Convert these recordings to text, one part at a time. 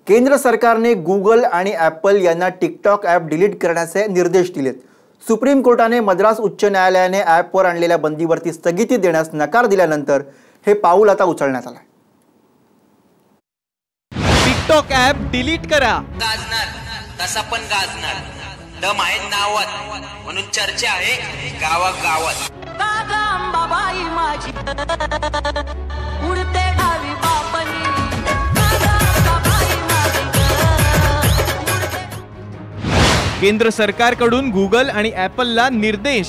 केंद्र सरकारने गूगल आणि ॲपल यांना टिकटॉक ॲप डिलीट करण्याचे निर्देश दिलेत। सुप्रीम कोर्टाने मद्रास उच्च न्यायालयाने ॲपवर आणलेल्या बंदीवरती स्थगिती देण्यास नकार दिल्यानंतर हे पाऊल आता उचलण्यात आलं। टिकटॉक ॲप डिलीट करा। गाजणार तसा पण गाजणार, दम आहे नावात म्हणून चर्चा आहे गावागावात। बाबाई माझी उडते डावी बापनी, केंद्र सरकारकडून गूगल आणि ॲपलला निर्देश।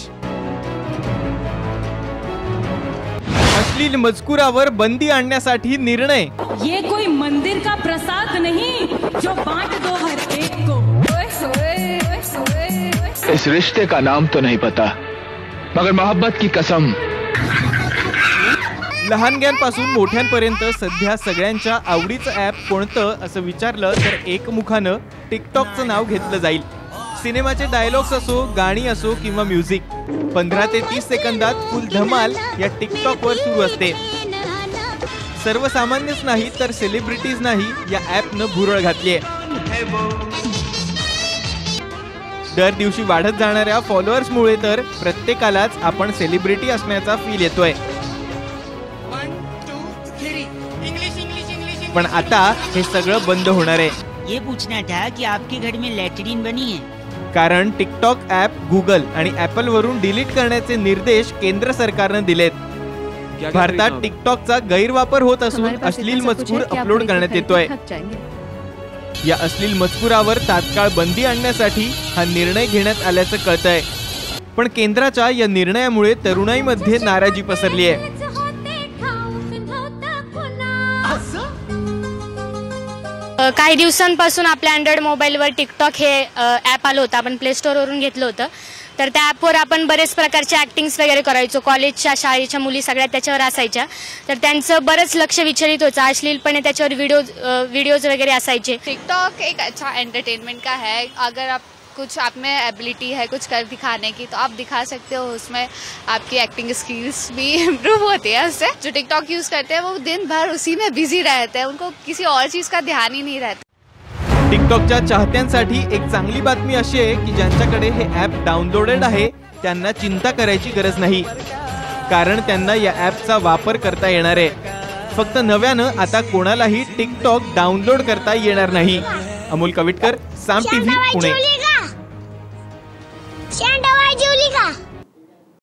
अश्लील मजकुरावर बंदी आणण्यासाठी निर्णय। ये कोई मंदिर का प्रसाद नहीं जो बांट दो हर एक को। इस रिश्ते का नाम तो नहीं पता, मगर मोहब्बत की कसम। लहानग्यांपासून मोठ्यांपर्यंत सध्या सगळ्यांच्या आवडीचं ॲप कोणतं असं विचारलं तर एकमुखानं टिकटॉकचं नाव घेतलं जाईल। सिनेमाचे डायलॉग्स असो, गाणी असो किंवा म्युझिक, 15 ते 30 सेकंदात फुल धमाल या टिकटॉकवर सुरू असते। सर्वसामान्यच नाही तर सेलिब्रिटीज नाही या ॲपनं भुरळ घातली आहे। दर दिवशी वाढत जाणाऱ्या फॉलोअर्समुळे तर प्रत्येकालाच आपण सेलिब्रिटी असण्याचा फील येतोय। पण आता हे सगळं बंद होणार आहे। ये पूछना था कि आपके घर में लैट्रिन बनी है? कारण टिकटॉक ॲप गूगल आणि ॲपल वरून डिलीट करण्याचे निर्देश केंद्र सरकारने दिलेत। भारतात टिकटॉकचा गैरवापर होत असून अश्लील मजकूर अपलोड करण्यात येतोय। या अश्लील मजकुरावर तात्काळ बंदी आणण्यासाठी हा निर्णय घेण्यात आल्याचं कळतंय। पण केंद्राच्या या निर्णयामुळे तरुणाईमध्ये नाराजी पसरली आहे। काही दिवसांपासून आपल्या अँड्रॉइड मोबाईलवर टिकटॉक हे ॲप आलं होतं, आपण प्ले स्टोअरवरून घेतलं होतं। तर त्या ॲपवर आपण बरेच प्रकारचे ॲक्टिंग्स वगैरे करायचो, कॉलेजच्या शाळेच्या मुली सगळ्या त्याच्यावर असायच्या। तर त्यांचं बरंच लक्ष विचलित होतं, अश्लीलपणे त्याच्यावर व्हिडिओज वगैरे असायचे। टिकटॉक एक अच्छा एंटरटेनमेंट का है, अगर आप कुछ आप में एबिलिटी है कुछ कर दिखाने की तो आप दिखा सकते हो, उसमें आपकी एक्टिंग स्किल्स भी इम्प्रूव होती है उससे। जो टिकटॉक यूज करते हैं वो दिन भर उसी में बिजी रहते हैं, उनको किसी और चीज का ध्यान ही नहीं रहता। टिकटॉकच्या चाहत्यांसाठी एक चांगली बातमी अशी आहे की ज्यांच्याकडे हे ॲप डाउनलोडेड आहे त्यांना चिंता करायची गरज नाही, कारण त्यांना या ॲपचा वापर करता येणार आहे। फक्त नव्यानं आता कोणालाही टिकटॉक डाउनलोड करता येणार नाही। अमोल कविटकर, साम टीव्ही, पुणे।